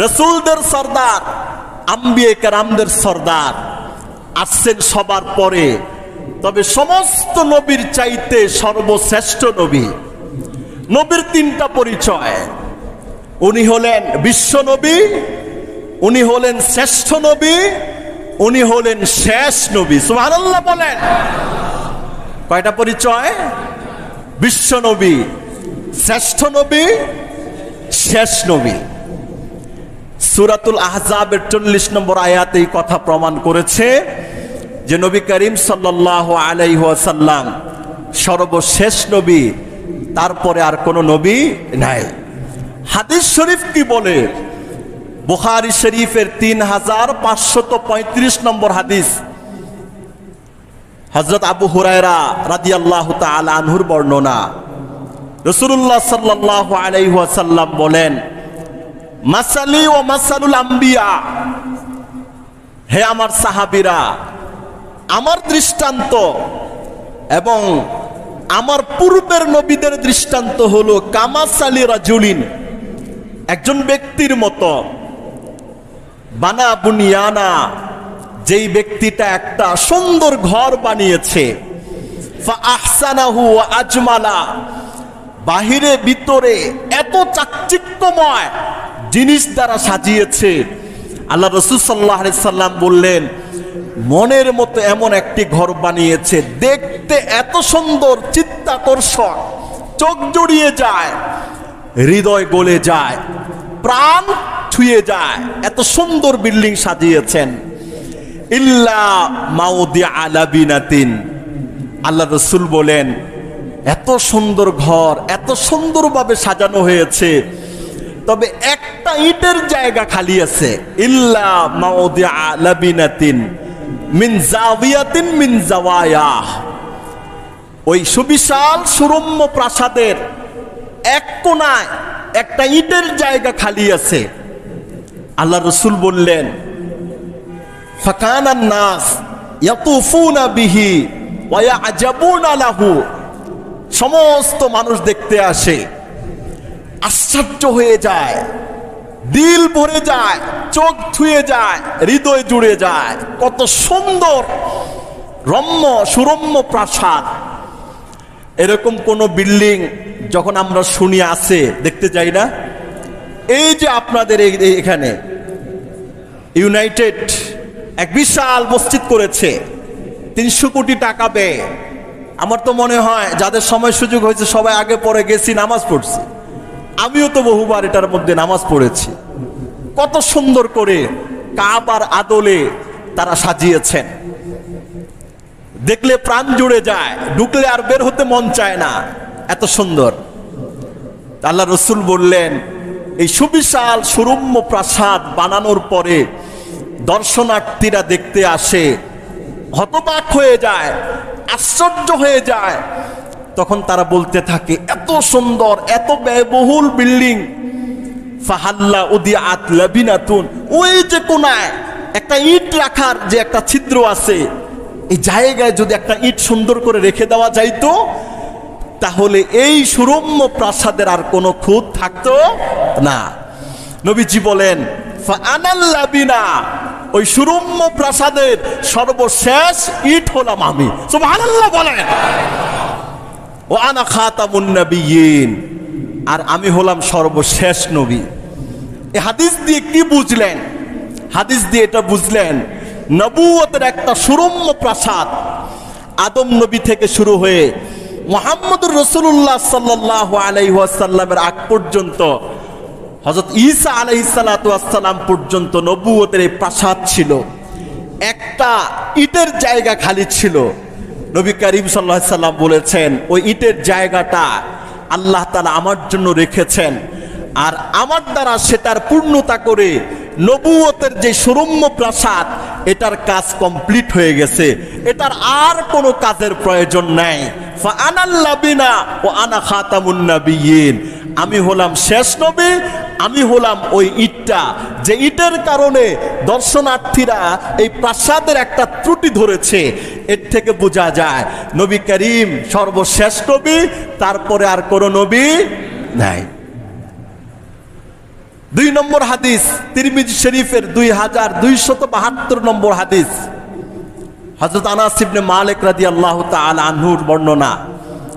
রাসূলদের সরদার, আম্বিয়ে কেরামদের সরদার আসছেন সবার পরে। তবে সমস্ত নবীর চাইতে সর্বশ্রেষ্ঠ নবী। নবীর 3টা পরিচয়। উনি হলেন বিশ্ব নবী, উনি হলেন শ্রেষ্ঠ নবী, উনি হলেন শেষ নবী। সুবহানাল্লাহ বলেন। কয়টা পরিচয়? বিশ্ব নবী, শ্রেষ্ঠ নবী, শেষ নবী। সূরাতুল আহজাবের 40 নম্বর আয়াতে এই কথা প্রমাণ করেছে যে নবী করিম সাল্লাল্লাহু আলাইহি ওয়াসাল্লাম সর্বশেষ নবী, তারপরে আর কোন নবী নাই। হাদিস শরীফ কি বলে? বুখারী শরীফের 3535 নম্বর হাদিস, হযরত আবু হুরায়রা রাদিয়াল্লাহু তাআলা আনহুর বর্ণনা। রাসূলুল্লাহ সাল্লাল্লাহু আলাইহি ওয়াসাল্লাম বলেন, মাসালি ও মাসালুল আম্বিয়া, হে আমার সাহাবীরা, আমার দৃষ্টান্ত এবং আমার পূর্বের নবীদের দৃষ্টান্ত হলো কামাসালি রাজুলিন, একজন ব্যক্তির মতো, বানা বুনিয়ানা, যেই ব্যক্তিটা একটা সুন্দর ঘর বানিয়েছে, ফা আহসানাহু ওয়া আজমালা, বাহিরে ভিতরে এত চাকচিক্যময় জিনিস দ্বারা সাজিয়েছে। আল্লাহ রাসূল সাল্লাল্লাহু আলাইহি সাল্লাম বললেন, মনের মতো এমন একটি ঘর বানিয়েছে, দেখতে এত সুন্দর, চিত্তাকর্ষক, চোখ জুড়িয়ে যায়, হৃদয় গলে যায়, প্রাণ ছুঁয়ে যায়, এত সুন্দর বিল্ডিং সাজিয়েছেন। ইল্লা মাউদিআ লাবিনাতিন, আল্লাহ রাসূল বলেন, এত সুন্দর ঘর, এত সুন্দরভাবে সাজানো হয়েছে, তবে একটা ইটের জায়গা খালি আছে, ইল্লা মাউদিআ লাবিনাতিন মিন জাওয়ায়াতিন মিন জাওয়ায়াহ। ওই সুবিশাল সুরম্য প্রাসাদের এক কোণায় একটা ইটের জায়গা খালি আছে। আল্লাহ রাসূল বললেন, ফাকানান নাস ইয়াতুফুনা বিহি ওয়া ইয়াজাবুনা লাহু। সমস্ত মানুষ দেখতে আসে, আশ্চর্য হয়ে যায়, দিল ভরে যায়, চোখ ছুঁয়ে যায়, হৃদয় জুড়ে যায়। কত সুন্দর রম্য সুরম্য প্রাসাদ। এরকম কোন বিল্ডিং যখন আমরা শুনি আছে, দেখতে যাই না? এই যে আপনাদের এখানে ইউনাইটেড এক বিশাল মসজিদ করেছে 300 কোটি টাকা ব্যয়। আমার তো মনে হয় যাদের সময় সুযোগ হয়েছে সবাই আগে পরে গেছি, নামাজ পড়ছি। আমিও তো বহুবার এটার মধ্যে নামাজ পড়েছি। কত সুন্দর করে কাবার আদলে তারা সাজিয়েছেন, দেখলে প্রাণ জুড়ে যায়, ঢুকলে আর বের হতে মন চায় না, এত সুন্দর। আল্লাহ রাসূল বললেন, এই সুবিশাল সুরম্য প্রাসাদ বানানোর পরে দর্শনার্থীরা দেখতে আসে, হতবাক হয়ে যায়, আশ্চর্য হয়ে যায়। তখন তারা বলতে থাকে, এত সুন্দর, এত ব্যয়বহুল বিল্ডিং, ফাহাল্লা উদিআত লাবিনাতুন, ওই যে কোনায় একটা ইট রাখার যে একটা ছিদ্র আছে, এই জায়গায় যদি একটা ইট সুন্দর করে রেখে দেওয়া যাইতো, তাহলে এই সুরম্য প্রাসাদের আর কোনো খুঁত থাকতো না। নবীজি বলেন, ফাআনাল লাবিনা, ওই সুরম্য প্রাসাদের সর্বশেষ ইট হলাম আমি। সুবহানাল্লাহ বলেন। ওয়া আনা খাতামুন নবিয়্যিন, আর আমি হলাম সর্বশেষ নবী। এই হাদিস দিয়ে কি বুঝলেন? হাদিস দিয়ে এটা বুঝলেন, নবুয়তের একটা সুরম্য প্রাসাদ আদম নবী থেকে শুরু হয়ে মুহাম্মদুর রাসূলুল্লাহ সাল্লাল্লাহু আলাইহি ওয়াসাল্লামের আগ পর্যন্ত, হযরত ঈসা আলাইহিস সালাতু ওয়াস সালাম পর্যন্ত নবুয়তের এই প্রাসাদ ছিল। একটা ইটের জায়গা খালি ছিল। নবী করিম সাল্লাল্লাহু আলাইহি সাল্লাম বলেছেন, ওই ইটের জায়গাটা আল্লাহ তাআলা আমার জন্য রেখেছেন, আর আমার দ্বারা সেটার পূর্ণতা করে নবুয়তের যে সুরম্য প্রাসাদ, এটার কাজ কমপ্লিট হয়ে গেছে, এটার আর কোনো কাজের প্রয়োজন নাই। ফাআনাল লাবিনা ওয়া আনা খাতামুন নবিয়্যিন, আমি হলাম শেষ নবী, আমি হলাম ওই ইটটা, যে ইটের কারণে দর্শনার্থীরা এই প্রাসাদের একটা ত্রুটি ধরেছে। এর থেকে বোঝা যায় নবী করিম সর্বশেষ নবী, তারপরে আর কোনো নবী নাই। 2 নম্বর হাদিস, তিরমিজি শরীফের 2272 নম্বর হাদিস, হযরত আনাস ইবনে মালিক রাদিয়াল্লাহু তাআলা আনহুর বর্ণনা।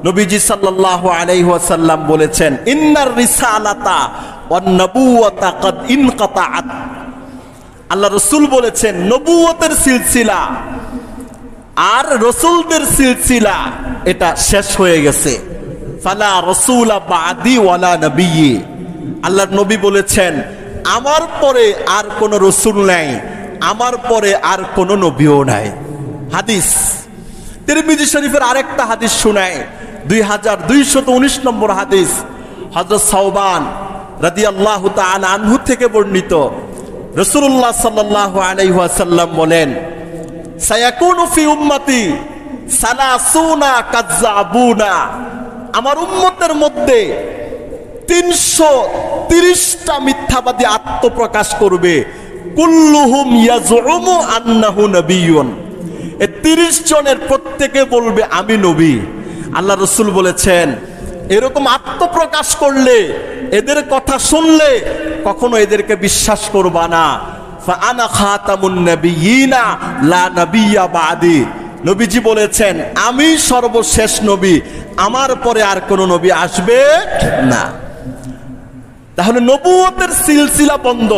নবীজি সাল্লাল্লাহু আলাইহি ওয়াসাল্লাম বলেছেন, ইন্নার রিসালাতা ওয়ান নবুওয়াতা ক্বাদ ইনকাতাআত। আল্লাহ রাসূল বলেছেন, নবুয়তের সিলসিলা আর রাসূলদের সিলসিলা এটা শেষ হয়ে গেছে। ফালা রাসূলা বাদি ওয়ালা নবিয়্যি, আল্লাহর নবী বলেছেন, আমার পরে আর কোন রাসূল নাই, আমার পরে আর কোন নবীও নাই। হাদিস তিরমিজি শরীফের আরেকটা হাদিস শোনায়, 2219 নম্বর হাদিস, হযরত সাওবান রাদিয়াল্লাহু তাআলা আনহু থেকে বর্ণিত। রাসূলুল্লাহ সাল্লাল্লাহু আলাইহি ওয়াসাল্লাম বলেন, সায়াকুনু ফি উম্মতি সালাসুনা কাযযাবুনা, আমার উম্মতের মধ্যে 330টা মিথ্যাবাদী আত্মপ্রকাশ করবে। কুল্লুহুম ইয়াজউমু আন্নাহু নবিয়্যুন, এই 30 জনের প্রত্যেকে বলবে আমি নবী। আল্লাহ রাসূল বলেছেন, এরকম আত্মপ্রকাশ করলে, এদের কথা শুনলে কখনো এদেরকে বিশ্বাস করবা না। ফাআনা খাতামুন নবিয়্যিনা লা নবিয়্যা বাদি, নবীজি বলেছেন, আমি সর্বশেষ নবী, আমার পরে আর কোন নবী আসবে না। তাহলে নবুয়তের সিলসিলা বন্ধ,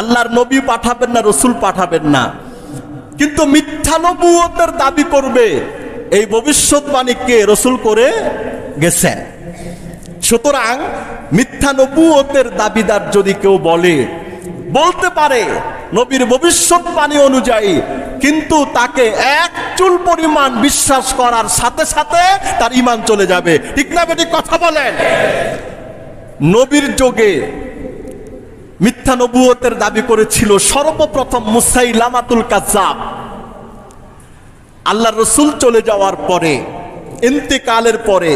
আল্লাহর নবী পাঠাবেন না, রাসূল পাঠাবেন না, কিন্তু মিথ্যা নবুয়তের দাবি করবে, এই ভবিষ্যৎবাণীকে রাসূল করে গেছেন। সুতরাং মিথ্যা নবুয়তের দাবিদার যদি কেউ বলতে পারে নবীর ভবিষ্যৎবাণী অনুযায়ী, কিন্তু তাকে এক চুল পরিমাণ বিশ্বাস করার সাথে সাথে তার ঈমান চলে যাবে। ঠিক না বেঠিক কথা বলেন? নবীর যুগে মিথ্যা নবুয়তের দাবি করেছিল সর্বপ্রথম মুসাইলামাতুল কাজ্জাব। আল্লাহ রসুল চলে যাওয়ার পরে, ইন্তেকালের পরে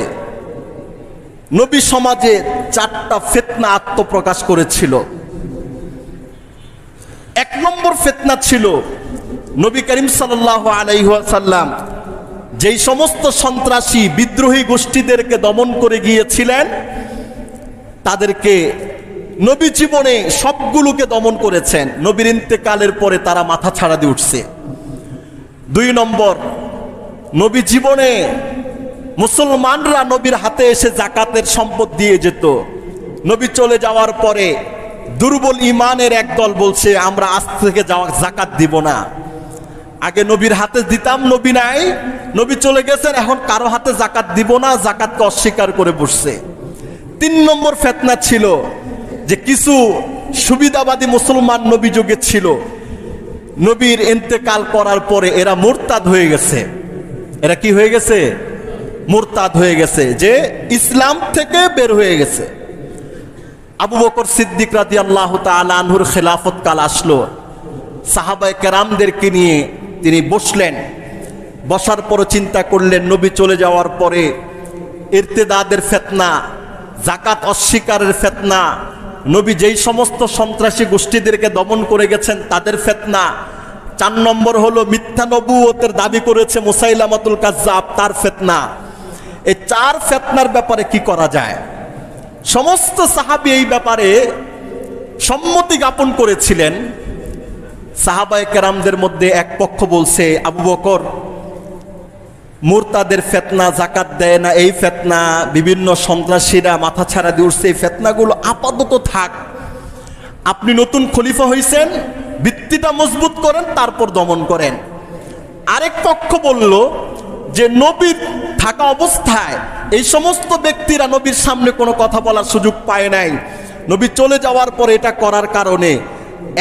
নবী সমাজে 4টা ফিতনা আত্মপ্রকাশ করেছিল। 1 নম্বর ফিতনা ছিল নবী করিম সাল্লাল্লাহু আলাইহি ওয়াসাল্লাম যেই সমস্ত সন্ত্রাসী বিদ্রোহী গোষ্ঠীদেরকে দমন করে গিয়েছিলেন, তাদেরকে নবী জীবনে সবগুলোকে দমন করেছেন, নবীর ইন্তেকালের পরে তারা মাথা ছাড়া দিয়ে উঠছে। 2 নম্বর, নবী জীবনে মুসলমানরা নবীর হাতে এসে যাকাতের সম্পদ দিয়ে যেত। নবী চলে যাওয়ার পরে দুর্বল ইমানের একদল বলছে আমরা আজ থেকে যাকাত দিব না। আগে নবীর হাতে দিতাম, নবী নাই, নবী চলে গেছেন, এখন কারো হাতে যাকাত দিব না, যাকাতকে অস্বীকার করে বসছে। 3 নম্বর ফিতনা ছিল যে কিছু সুবিধাবাদী মুসলমান নবী যুগে ছিল, নবীর ইন্তেকাল করার পরে এরা মুরতাদ হয়ে গেছে। এরা কি হয়ে গেছে? মুরতাদ হয়ে গেছে, যে ইসলাম থেকে বের হয়ে গেছে। আবু বকর সিদ্দিক রাদিয়াল্লাহু তাআলা আনহুর খেলাফত কাল আসলো, সাহাবায়ে কেরামদেরকে নিয়ে তিনি বসলেন। বসার পর চিন্তা করলেন নবী চলে যাওয়ার পরে ইরতিদাদের ফিতনা, যাকাত অস্বীকারের ফিতনা, নবী যেই সমস্ত সন্ত্রাসী গোষ্ঠীদেরকে দমন করে গেছেন তাদের ফিতনা। 4 নম্বর হলো মিথ্যা নবুয়তের দাবি করেছে মুসাইলামাতুল কাজ্জাব, তার ফিতনা। এই 4 ফিতনার ব্যাপারে কি করা যায়? সমস্ত সাহাবী এই ব্যাপারে সম্মতি জ্ঞাপন করেছিলেন। সাহাবায়ে কেরামদের মধ্যে এক পক্ষ বলছে আবু বকর, মুরতাদের ফিতনা, যাকাত দেয় না, এই ফিতনা, বিভিন্ন সন্ত্রাসীরা মাথা ছাড়া দিয়ে উঠছে, এই ফিতনাগুলো আপাতত থাক, আপনি নতুন খলিফা হইছেন, ভিত্তিটা মজবুত করেন, তারপর দমন করেন। আরেক পক্ষ বলল যে নবীর থাকা অবস্থায় এই সমস্ত ব্যক্তিরা নবীর সামনে কোনো কথা বলার সুযোগ পায় নাই, নবী চলে যাওয়ার পরে এটা করার কারণে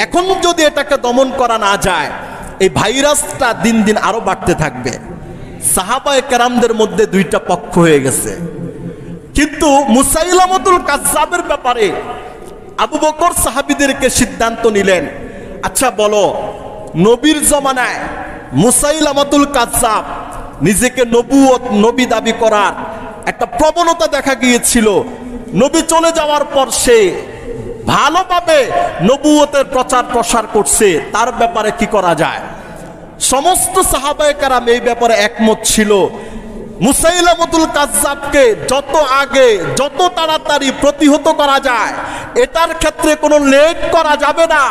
এখন যদি এটাকে দমন করা না যায়, এই ভাইরাসটা দিন দিন আরো বাড়তে থাকবে। সাহাবায়ে কেরামদের মধ্যে 2টা পক্ষ হয়ে গেছে। কিন্তু মুসাইলামাতুল কাজ্জাবের ব্যাপারে আবু বকর সাহাবীদেরকে সিদ্ধান্ত নিলেন, আচ্ছা বলো, নবীর জমানায় মুসাইলামাতুল কাজ্জাব নিজেকে নবী দাবি করার একটা প্রবণতা দেখা গিয়েছিল। নবী চলে যাওয়ার পর সে ভালোভাবে নবুয়তের প্রচার প্রসার করছে, তার ব্যাপারে কি করা যায়? সমস্ত সাহাবায়ে কেরাম এই ব্যাপারে একমত ছিল, মুসাইলামাতুল কাজ্জাবকে যত আগে যত তাড়াতাড়ি প্রতিহত করা যায়, এটার ক্ষেত্রে কোনো লেট করা যাবে না।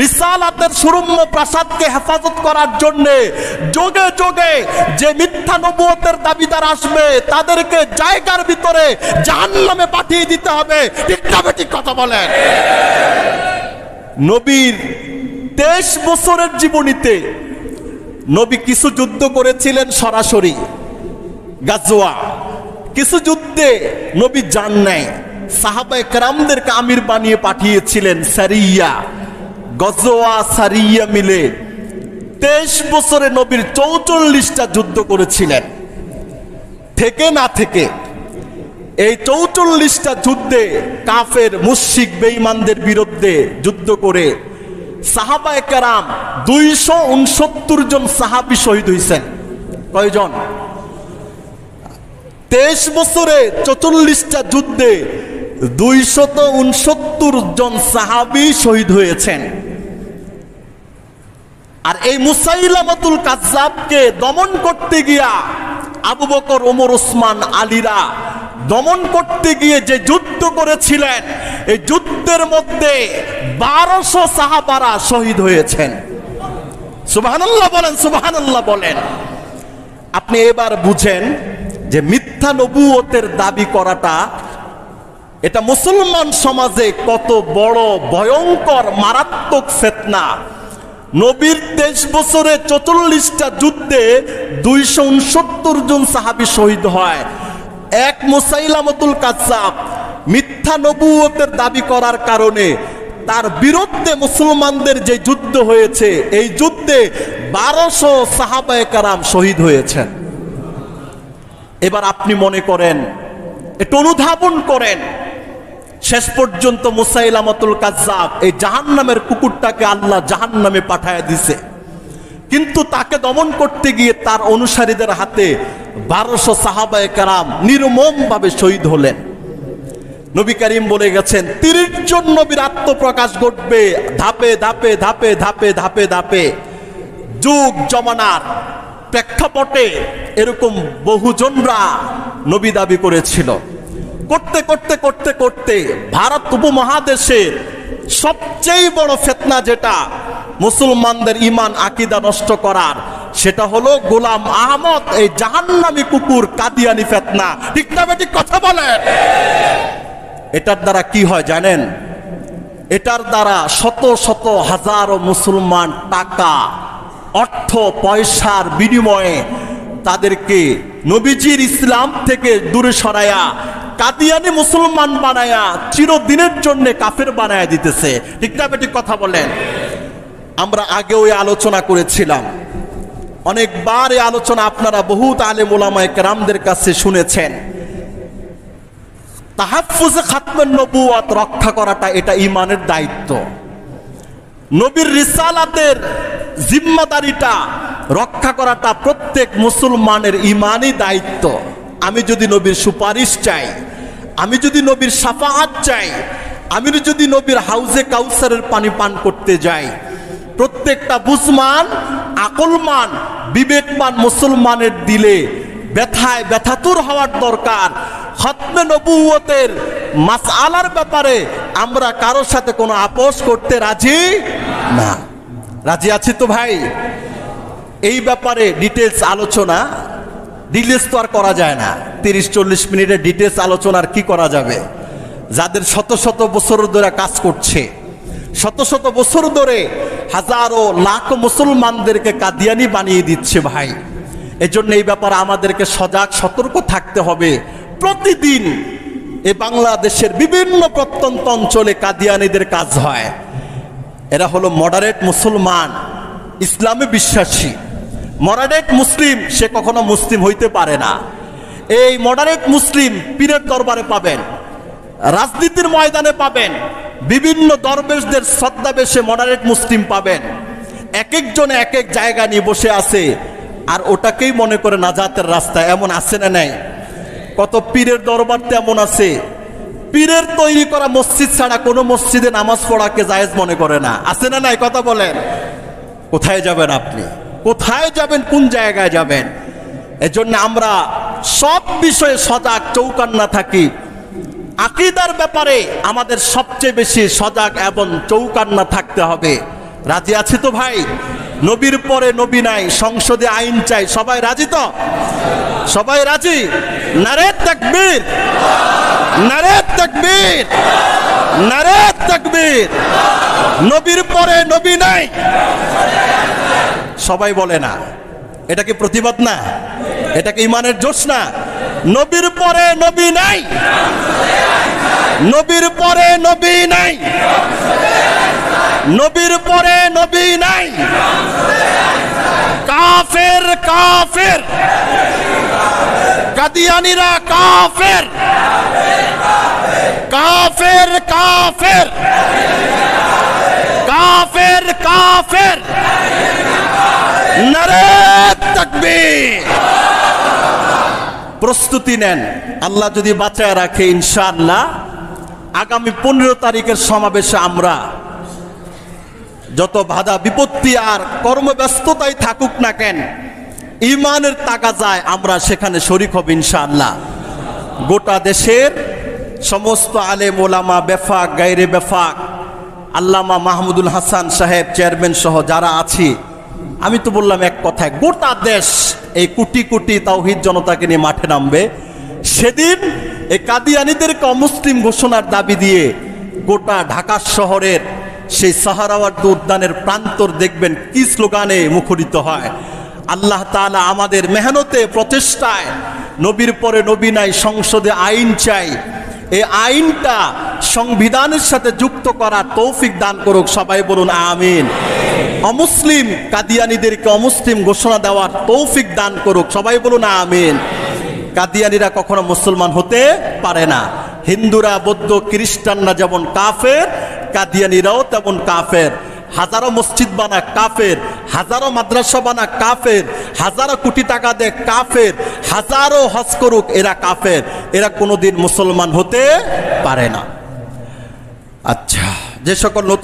রিসালাতের সুরম্য প্রাসাদকে হেফাজত করার জন্য যোগে যোগে যে মিথ্যা নবুয়তের দাবিদার আসবে তাদেরকে জায়গার ভিতরে জাহান্নামে পাঠিয়ে দিতে হবে। ঠিক না ঠিক কথা বলেন? নবীর 23 বছরের জীবনীতে নবী কিছু যুদ্ধ করেছিলেন সরাসরি, গাজওয়া, কিছু যুদ্ধে নবী যান নাই, সাহাবায়ে কেরামদেরকে আমির বানিয়ে পাঠিয়েছিলেন সারিয়া, গজওয়া সারিয়া মিলে 23 বছরে নবীর 44টা যুদ্ধ করেছিলেন। থেকে না থেকে এই 44টা যুদ্ধে কাফের মুশরিক বেঈমানদের বিরুদ্ধে যুদ্ধ করে সাহাবায়ে কেরাম 269 জন সাহাবী শহীদ হয়েছেন। কয়জন? 23 বছরে 44টা যুদ্ধে 269 জন সাহাবী শহীদ হয়েছেন। আর এই মুসাইলামাতুল কাজ্জাবকে দমন করতে গিয়া আবু বকর, ওমর, ওসমান, আলীরা দমন করতে গিয়ে যে যুদ্ধ করেছিলেন, এই যুদ্ধের মধ্যে 1200 সাহাবারা শহীদ হয়েছেন। সুবহানাল্লাহ বলেন, সুবহানাল্লাহ বলেন। আপনি এবার বুঝেন যে মিথ্যা নবুয়তের দাবি করাটা এটা মুসলমান সমাজে কত বড় ভয়ঙ্কর মারাত্মক ফিতনা। নবীর 23 বছরে 44টা যুদ্ধে 269 জন সাহাবী শহীদ হয়। এক মুসাইলামাতুল কাজ্জাব মিথ্যা নবুয়তের দাবি করার কারণে তার বিরুদ্ধে মুসলমানদের যে যুদ্ধ হয়েছে, এই যুদ্ধে 1200 সাহাবায়ে কেরাম শহীদ হয়েছেন। এবার আপনি মনে করেন, একটু অনুধাবন করেন, শেষ পর্যন্ত মুসাইলামাতুল কাজ্জাব এই জাহান্নামের কুকুরটাকে আল্লাহ জাহান্নামে পাঠায় দিছে। কিন্তু তাকে দমন করতে গিয়ে তার অনুসারীদের হাতে 1200 সাহাবায়ে কেরাম নির্মমভাবে শহীদ হলেন। নবী করিম বলে গেছেন 30 জন নবীর আত্মপ্রকাশ ঘটবে ধাপে ধাপে ধাপে ধাপে ধাপে ধাপে। যুগ জমানার প্রেক্ষাপটে এরকম বহুজনরা নবী দাবি করেছিল। করতে করতে করতে করতে ভারত উপমহাদেশের সবচেয়ে বড় ফিতনা যেটা মুসলমানদের ঈমান আকীদা নষ্ট করার, সেটা হলো গোলাম আহমদ এই জাহান্নামী কুকুর কাদিয়ানি ফিতনা। ঠিক না বেঠিক কথা বলেন? এটার দ্বারা কি হয় জানেন? এটার দ্বারা শত শত হাজারো মুসলমান টাকা অর্থ পয়সার বিনিময়ে তাদেরকে নবীজির ইসলাম থেকে দূরে সরায়া কাদিয়ানি মুসলমান বানায়া চিরদিনের জন্য কাফের বানায়া দিতেছে। ঠিক না বেঠিক কথা বলেন? আমরা আগেও এই আলোচনা করেছিলাম, অনেকবার এই আলোচনা আপনারা বহুত আলেম ওলামায়ে কেরামদের কাছে শুনেছেন। তাহাফফুজে খাতমুন নবুওয়াত রক্ষা করাটা এটা ঈমানের দায়িত্ব। নবীর রিসালাতের জিম্মাদারিটা রক্ষা করাটা প্রত্যেক মুসলমানের ঈমানি দায়িত্ব। আমি যদি নবীর সুপারিশ চাই, আমি যদি নবীর শাফাআত চাই, আমি যদি নবীর হাউজে কাউসারের পানি পান করতে যাই, প্রত্যেকটা বুঝমান আকলমান বিবেকমান মুসলমানের দিলে ব্যথায় ব্যথাতুর হওয়ার দরকার। খতমে নবুয়তের মাসআলার ব্যাপারে আমরা কারোর সাথে কোনো আপোষ করতে রাজি না। রাজি আছি তো ভাই? এই ব্যাপারে ডিটেলস আলোচনা, ডিটেলস তো আর করা যায় না। 30-40 মিনিটের ডিটেলস আলোচনার কি করা যাবে? যাদের শত শত বছর ধরে কাজ করছে, শত শত বছর ধরে হাজারো লাখ মুসলমানদেরকে কাদিয়ানি বানিয়ে দিচ্ছে ভাই। এজন্য এই ব্যাপারে আমাদেরকে সজাগ সতর্ক থাকতে হবে। প্রতিদিন এই বাংলাদেশের বিভিন্ন প্রত্যন্ত অঞ্চলে কাদিয়ানিদের কাজ হয়। এরা হলো মডারেট মুসলমান, ইসলামে বিশ্বাসী। মডারেট মুসলিম সে কখনো মুসলিম হইতে পারে না। এই মডারেট মুসলিম পীরের দরবারে পাবেন, রাজনীতির ময়দানে পাবেন, বিভিন্ন দরবেশদের ছদ্মবেশে মডারেট মুসলিম পাবেন। এক একজনে এক এক জায়গা নিয়ে বসে আছে আর ওটাকেই মনে করে নাজাতের রাস্তা। এমন আছে না নাই? কত পীরের দরবার তেমন আছে, পীরের তৈরি করা মসজিদ ছাড়া কোনো মসজিদে নামাজ পড়াকে জায়েজ মনে করে না। আছে না নাই? কথা বলেন। কোথায় যাবেন আপনি? কোথায় যাবেন? কোন জায়গায় যাবেন? এজন্য আমরা সব বিষয়ে সজাগ চৌকান্না থাকি। আকীদার ব্যাপারে আমাদের সবচেয়ে বেশি সজাগ এবং চৌকান্না থাকতে হবে। রাজি আছি তো ভাই? নবীর পরে নবী নাই, সংসদে আইন চাই। সবাই রাজি তো? সবাই রাজি? নারে তাকবীর, নারে তাকবীর, নারে তাকবীর। নবীর পরে নবী নাই, সবাই বলে না। এটা কি প্রতিবাদ না? এটা কি ঈমানের জোশ না? নবীর পরে নবী নাই, নবীর পরে নবী নাই, নবীর পরে নবী নাই। কাফের কাফের, কাদিয়ানিরা কাফের, কাফের কাফের, কাফের কাফের। নারে তাকবীর। প্রস্তুতি নেন, আল্লাহ যদি বাঁচায় রাখে ইনশাআল্লাহ আগামী 15 তারিখের সমাবেশে আমরা যত বাধা বিপত্তি আর কর্মব্যস্ততায় থাকুক না কেন, ঈমানের তাগাজায় আমরা সেখানে শরীক হব ইনশাআল্লাহ। গোটা দেশের সমস্ত আলেম ওলামা, বেফাক গায়রে বেফাক, আল্লামা মাহমুদুল হাসান সাহেব চেয়ারম্যান সহ যারা আছি, আমি তো বললাম এক কথায় গোটা দেশ এই কোটি কোটি তাওহীদ জনতাকে নিয়ে মাঠে নামবে। সেদিন এই কাদিয়ানীদেরকে অমুসলিম ঘোষণার দাবি দিয়ে গোটা ঢাকা শহরের সেই সাহারাওয়ার্দী উদ্যানের প্রান্তর দেখবেন কি স্লোগানে মুখরিত হয়। আল্লাহ তাআলা আমাদের মেহনতে প্রচেষ্টায় নবীর পরে নবী নাই, সংসদে আইন চাই, এই আইনটা সংবিধানের সাথে যুক্ত করার তৌফিক দান করুক। সবাই বলুন আমিন। অমুসলিম কাদিয়ানীদেরকে অমুসলিম ঘোষণা দেওয়ার তৌফিক দান করুক। সবাই বলুন আমিন। কাদিয়ানীরা কখনো মুসলমান হতে পারে না। হিন্দুরা, বৌদ্ধ, খ্রিস্টানরা যেমন কাফের, কাদিয়ানীরাও তেমন কাফের। হাজারো মসজিদ বানা কাফের, হাজারো মাদ্রাসা বানা কাফের, হাজারো কোটি টাকা দেয় কাফের, হাজারো হজ করুক এরা কাফের, এরা কোনোদিন মুসলমান হতে পারে না। আচ্ছা, যে সকল নতুন